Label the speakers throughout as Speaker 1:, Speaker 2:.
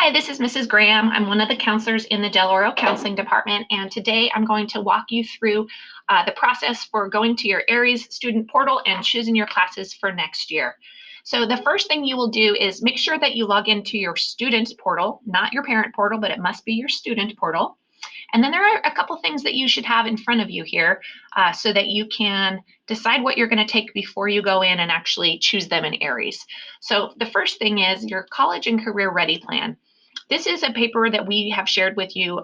Speaker 1: Hi, this is Mrs. Graham. I'm one of the counselors in the Del Oro Counseling Department, and today I'm going to walk you through the process for going to your Aries student portal and choosing your classes for next year. So the first thing you will do is make sure that you log into your student portal, not your parent portal, but it must be your student portal. And then there are a couple things that you should have in front of you here so that you can decide what you're going to take before you go in and actually choose them in Aries. So the first thing is your college and career ready plan. This is a paper that we have shared with you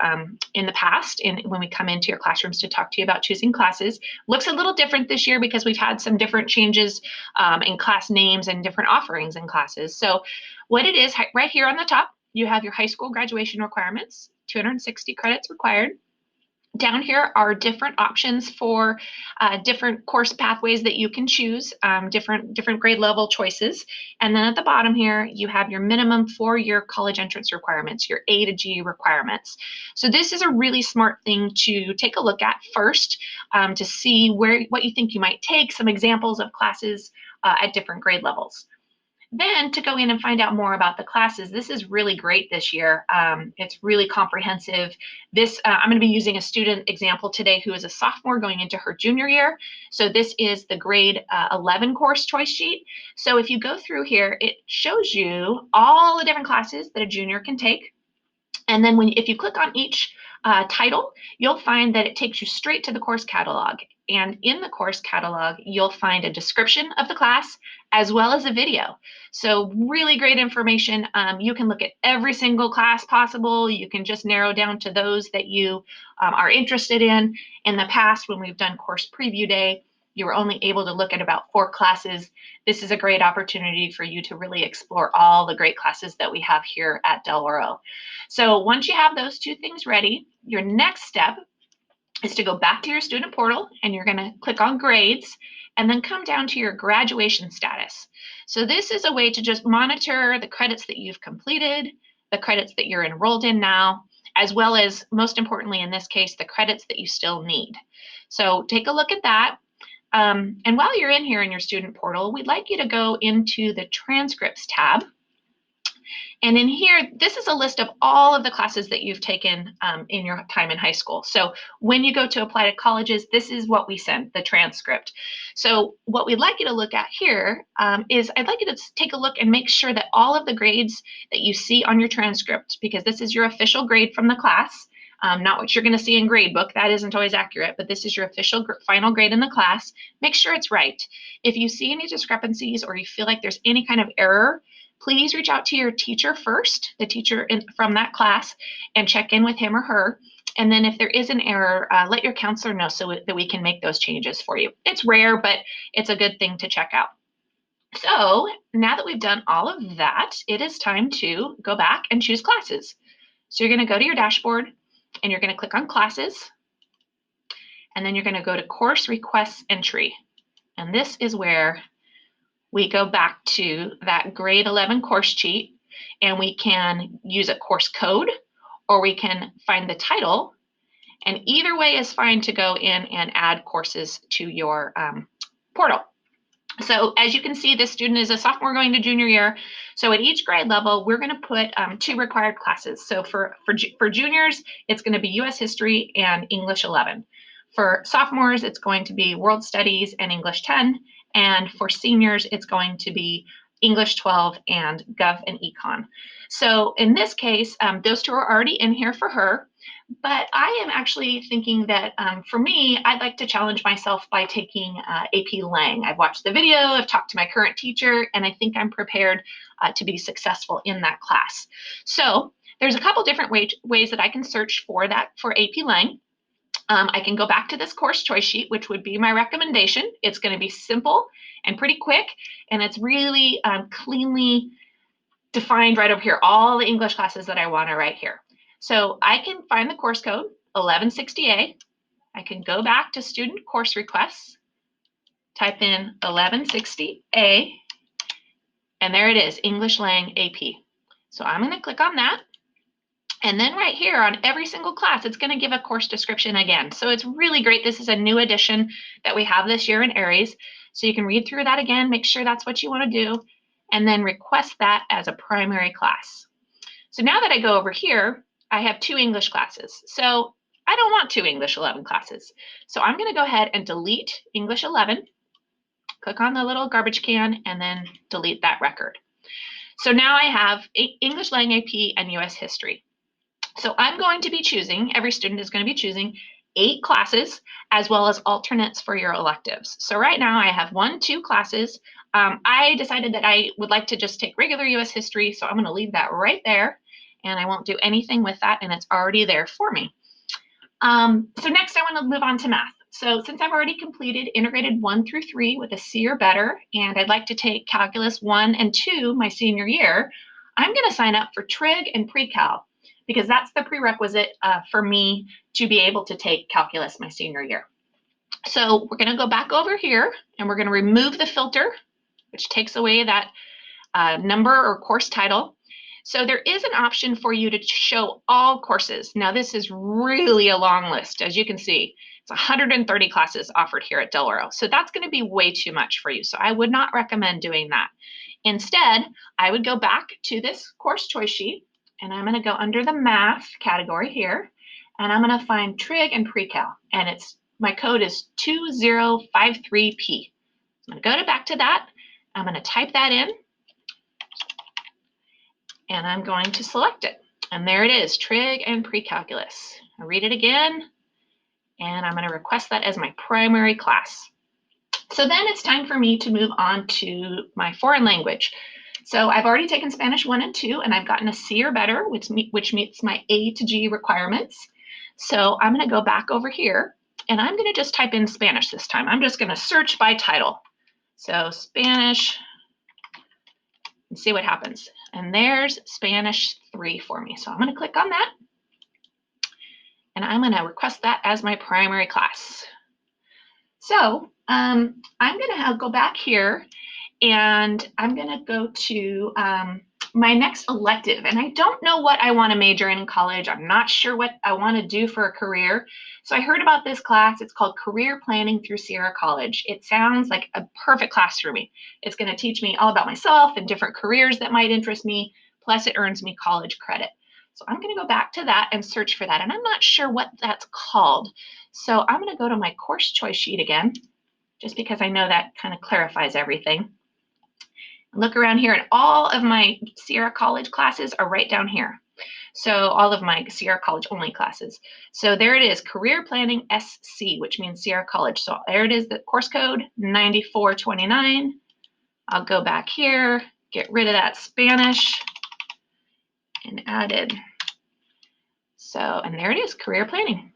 Speaker 1: in the past when we come into your classrooms to talk to you about choosing classes. Looks a little different this year because we've had some different changes in class names and different offerings in classes. So what it is, right here on the top, you have your high school graduation requirements, 260 credits required. Down here are different options for different course pathways that you can choose, different grade level choices. And then at the bottom here, you have your minimum 4-year college entrance requirements, your A to G requirements. So this is a really smart thing to take a look at first to see what you think you might take, some examples of classes at different grade levels. Then to go in and find out more about the classes, this is really great this year. It's really comprehensive. I'm going to be using a student example today who is a sophomore going into her junior year. So this is the grade 11 course choice sheet. So if you go through here, it shows you all the different classes that a junior can take. And then if you click on each title, you'll find that it takes you straight to the course catalog. And in the course catalog, you'll find a description of the class as well as a video. So really great information. You can look at every single class possible. You can just narrow down to those that you are interested in. In the past, when we've done course preview day, you were only able to look at about 4 classes. This is a great opportunity for you to really explore all the great classes that we have here at Del Oro. So once you have those 2 things ready, your next step is to go back to your student portal and you're going to click on grades and then come down to your graduation status. So this is a way to just monitor the credits that you've completed, the credits that you're enrolled in now, as well as, most importantly in this case, the credits that you still need. So take a look at that. And while you're in here in your student portal, we'd like you to go into the transcripts tab. And in here, this is a list of all of the classes that you've taken in your time in high school. So when you go to apply to colleges, this is what we send, the transcript. So what we'd like you to look at here is I'd like you to take a look and make sure that all of the grades that you see on your transcript, because this is your official grade from the class, not what you're going to see in gradebook. That isn't always accurate, but this is your official final grade in the class. Make sure it's right. If you see any discrepancies or you feel like there's any kind of error, please reach out to your teacher first, the teacher from that class, and check in with him or her. And then if there is an error, let your counselor know so that we can make those changes for you. It's rare, but it's a good thing to check out. So now that we've done all of that, it is time to go back and choose classes. So you're going to go to your dashboard and you're going to click on classes. And then you're going to go to course requests entry. And this is where we go back to that grade 11 course sheet and we can use a course code or we can find the title. And either way is fine to go in and add courses to your portal. So as you can see, this student is a sophomore going to junior year. So at each grade level, we're going to put 2 required classes. So for juniors, it's going to be US History and English 11. For sophomores, it's going to be World Studies and English 10. And for seniors, it's going to be English 12 and Gov and Econ. So in this case, those 2 are already in here for her. But I am actually thinking that for me, I'd like to challenge myself by taking AP Lang. I've watched the video, I've talked to my current teacher, and I think I'm prepared to be successful in that class. So there's a couple different ways that I can search for AP Lang. I can go back to this course choice sheet, which would be my recommendation. It's going to be simple and pretty quick, and it's really cleanly defined right over here, all the English classes that I want are right here. So I can find the course code 1160A. I can go back to student course requests, type in 1160A, and there it is, English Lang AP. So I'm going to click on that. And then right here on every single class, it's going to give a course description again. So it's really great. This is a new addition that we have this year in Aries. So you can read through that again, make sure that's what you want to do, and then request that as a primary class. So now that I go over here, I have 2 English classes. So I don't want 2 English 11 classes. So I'm going to go ahead and delete English 11, click on the little garbage can, and then delete that record. So now I have English Lang AP and US History. So I'm going to be choosing, every student is going to be choosing 8 classes as well as alternates for your electives. So right now I have 2 classes. I decided that I would like to just take regular US History, so I'm going to leave that right there, and I won't do anything with that, and it's already there for me. So next I want to move on to math. So since I've already completed integrated 1 through 3 with a C or better, and I'd like to take calculus 1 and 2 my senior year, I'm going to sign up for trig and pre-cal, because that's the prerequisite for me to be able to take calculus my senior year. So we're going to go back over here, and we're going to remove the filter, which takes away that number or course title. So there is an option for you to show all courses. Now this is really a long list. As you can see, it's 130 classes offered here at Del Oro. So that's going to be way too much for you. So I would not recommend doing that. Instead, I would go back to this course choice sheet, and I'm going to go under the math category here, and I'm going to find trig and pre-cal, and my code is 2053P. I'm going to go back to that. I'm going to type that in, and I'm going to select it. And there it is, trig and pre-calculus. I'll read it again, and I'm going to request that as my primary class. So then it's time for me to move on to my foreign language. So I've already taken Spanish 1 and 2, and I've gotten a C or better, which meets my A to G requirements. So I'm going to go back over here, and I'm going to just type in Spanish this time. I'm just going to search by title. So Spanish, and see what happens. And there's Spanish 3 for me. So I'm going to click on that, and I'm going to request that as my primary class. So I'm going to go back here, and I'm going to go to my next elective. And I don't know what I want to major in college. I'm not sure what I want to do for a career. So I heard about this class. It's called Career Planning through Sierra College. It sounds like a perfect class for me. It's going to teach me all about myself and different careers that might interest me. Plus, it earns me college credit. So I'm going to go back to that and search for that. And I'm not sure what that's called. So I'm going to go to my course choice sheet again, just because I know that kind of clarifies everything. Look around here, and all of my Sierra College classes are right down here. So all of my Sierra College only classes. So there it is, Career Planning SC, which means Sierra College. So there it is, the course code 9429. I'll go back here, get rid of that Spanish, and add it. So, and there it is, Career Planning.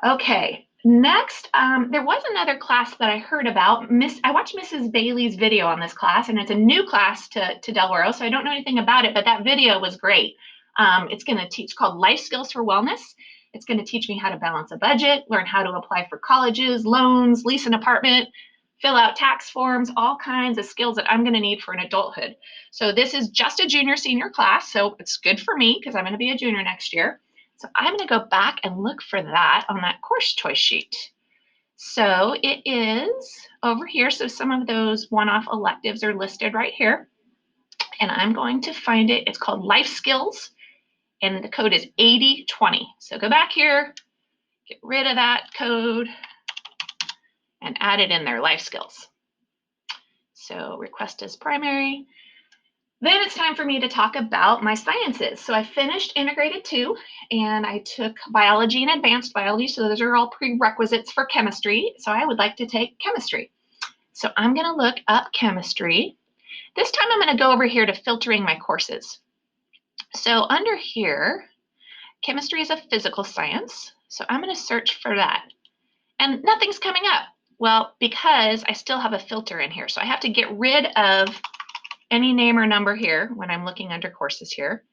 Speaker 1: Okay. Next, there was another class that I heard about. I watched Mrs. Bailey's video on this class, and it's a new class to Del Oro, so I don't know anything about it, but that video was great. It's going to teach, called Life Skills for Wellness. It's going to teach me how to balance a budget, learn how to apply for colleges, loans, lease an apartment, fill out tax forms, all kinds of skills that I'm going to need for an adulthood. So this is just a junior senior class, so it's good for me because I'm going to be a junior next year. So I'm going to go back and look for that on that course choice sheet. So it is over here. So some of those one-off electives are listed right here. And I'm going to find it. It's called Life Skills, and the code is 8020. So go back here, get rid of that code, and add it in there, Life Skills. So request as primary. Then it's time for me to talk about my sciences. So I finished integrated 2, and I took biology and advanced biology. So those are all prerequisites for chemistry. So I would like to take chemistry. So I'm going to look up chemistry. This time I'm going to go over here to filtering my courses. So under here, chemistry is a physical science. So I'm going to search for that. And nothing's coming up. Well, because I still have a filter in here. So I have to get rid of any name or number here when I'm looking under courses here.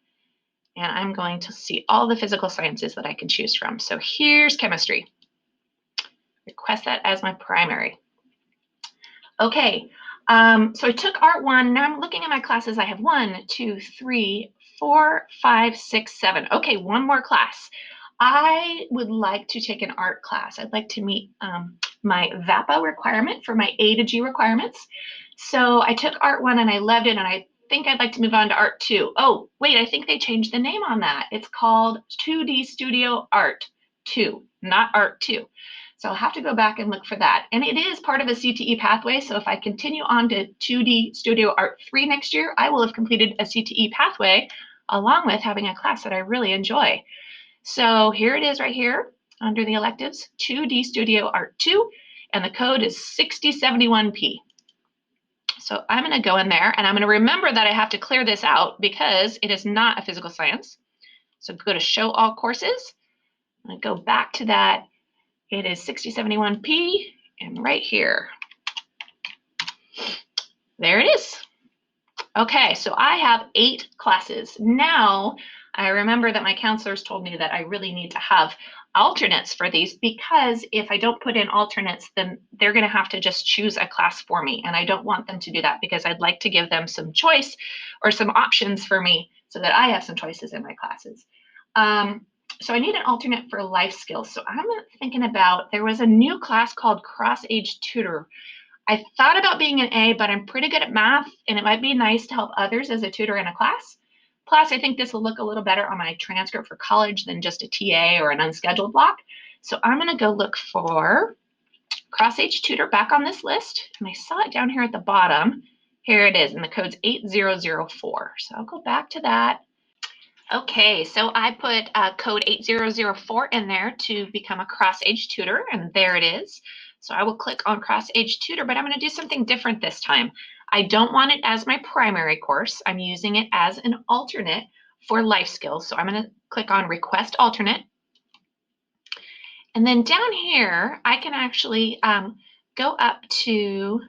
Speaker 1: And I'm going to see all the physical sciences that I can choose from. So here's chemistry. Request that as my primary. Okay, so I took Art 1. Now I'm looking at my classes. I have 1, 2, 3, 4, 5, 6, 7. Okay, one more class. I would like to take an art class. I'd like to meet my VAPA requirement for my A to G requirements. So I took Art 1 and I loved it, and I think I'd like to move on to Art 2. Oh, wait, I think they changed the name on that. It's called 2D Studio Art 2, not Art 2. So I'll have to go back and look for that. And it is part of a CTE pathway. So if I continue on to 2D Studio Art 3 next year, I will have completed a CTE pathway along with having a class that I really enjoy. So here it is right here under the electives, 2D Studio Art 2, and the code is 6071P. So I'm going to go in there and I'm going to remember that I have to clear this out because it is not a physical science. So go to show all courses. I'm going to go back to that. It is 6071P and right here. There it is. Okay, so I have 8 classes. Now I remember that my counselors told me that I really need to have alternates for these because if I don't put in alternates, then they're going to have to just choose a class for me. And I don't want them to do that because I'd like to give them some choice or some options for me so that I have some choices in my classes. So I need an alternate for life skills. So I'm thinking about, there was a new class called Cross-Age Tutor. I thought about being an A, but I'm pretty good at math and it might be nice to help others as a tutor in a class. Plus, I think this will look a little better on my transcript for college than just a TA or an unscheduled block. So I'm going to go look for Cross-Age Tutor back on this list. And I saw it down here at the bottom. Here it is, and the code's 8004. So I'll go back to that. Okay, so I put code 8004 in there to become a cross-age tutor, and there it is. So I will click on cross-age tutor, but I'm going to do something different this time. I don't want it as my primary course. I'm using it as an alternate for life skills. So I'm going to click on request alternate. And then down here, I can actually go up to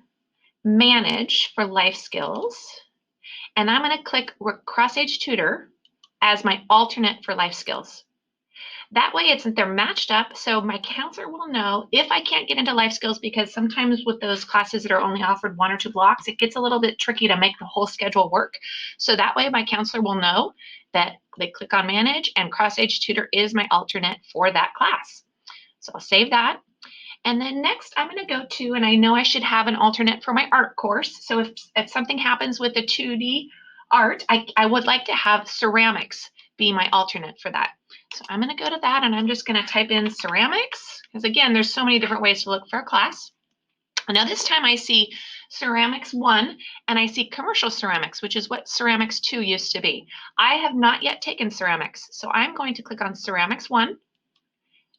Speaker 1: manage for life skills. And I'm going to click cross-age tutor as my alternate for life skills. That way they're matched up, so my counselor will know if I can't get into life skills, because sometimes with those classes that are only offered 1 or 2 blocks, it gets a little bit tricky to make the whole schedule work. So that way my counselor will know that they click on manage and cross-age tutor is my alternate for that class. So I'll save that. And then next I'm going to go to, and I know I should have an alternate for my art course. So if something happens with the 2D art, I would like to have ceramics be my alternate for that. So I'm going to go to that and I'm just going to type in ceramics, because again, there's so many different ways to look for a class. Now this time I see ceramics 1 and I see commercial ceramics, which is what ceramics 2 used to be. I have not yet taken ceramics, so I'm going to click on ceramics 1.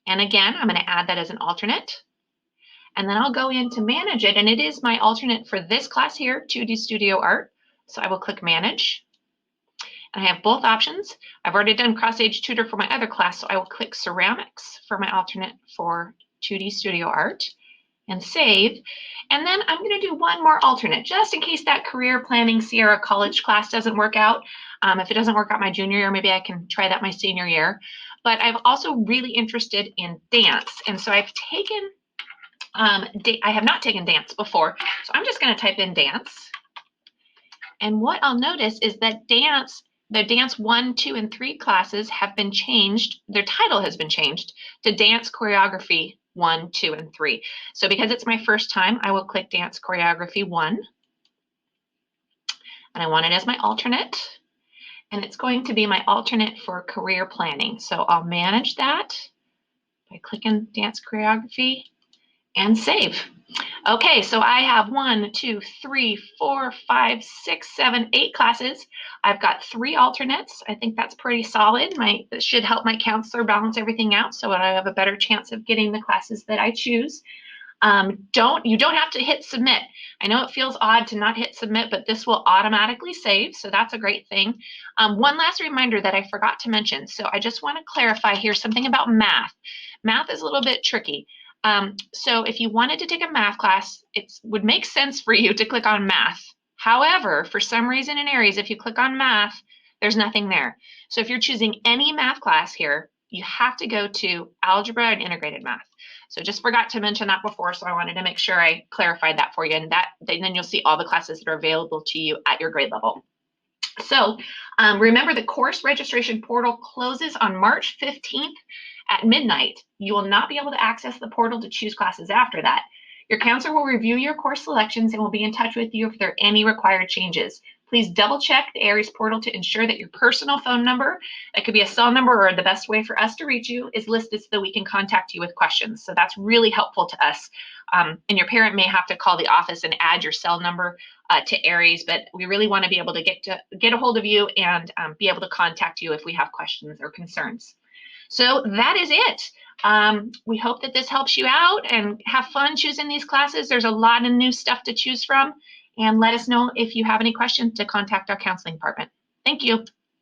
Speaker 1: And again, I'm going to add that as an alternate. And then I'll go in to manage it, and it is my alternate for this class here, 2D Studio Art. So I will click manage. And I have both options. I've already done cross-age tutor for my other class, so I will click ceramics for my alternate for 2D Studio Art and save. And then I'm going to do one more alternate just in case that career planning Sierra College class doesn't work out. If it doesn't work out my junior year, maybe I can try that my senior year. But I'm also really interested in dance. And so I've taken, I have not taken dance before. So I'm just going to type in dance. And what I'll notice is that the dance 1, 2, and 3 classes have been changed. Their title has been changed to dance choreography 1, 2, and 3. So because it's my first time, I will click dance choreography 1. And I want it as my alternate. And it's going to be my alternate for career planning. So I'll manage that by clicking dance choreography and save. Okay, so I have 1, 2, 3, 4, 5, 6, 7, 8 classes. I've got 3 alternates. I think that's pretty solid. That should help my counselor balance everything out so I have a better chance of getting the classes that I choose. You don't have to hit submit. I know it feels odd to not hit submit, but this will automatically save, so that's a great thing. One last reminder that I forgot to mention. So I just want to clarify here something about math. Math is a little bit tricky. So if you wanted to take a math class, it would make sense for you to click on math. However, for some reason in Aries, if you click on math, there's nothing there. So if you're choosing any math class here, you have to go to algebra and integrated math. So just forgot to mention that before, so I wanted to make sure I clarified that for you, and then you'll see all the classes that are available to you at your grade level. So remember, the course registration portal closes on March 15th at midnight. You will not be able to access the portal to choose classes after that. Your counselor will review your course selections and will be in touch with you if there are any required changes. Please double check the Aeries portal to ensure that your personal phone number, that could be a cell number or the best way for us to reach you, is listed so that we can contact you with questions. So that's really helpful to us. And your parent may have to call the office and add your cell number to Aeries, but we really want to be able to get a hold of you and be able to contact you if we have questions or concerns. So that is it. We hope that this helps you out and have fun choosing these classes. There's a lot of new stuff to choose from. And let us know if you have any questions to contact our counseling department. Thank you.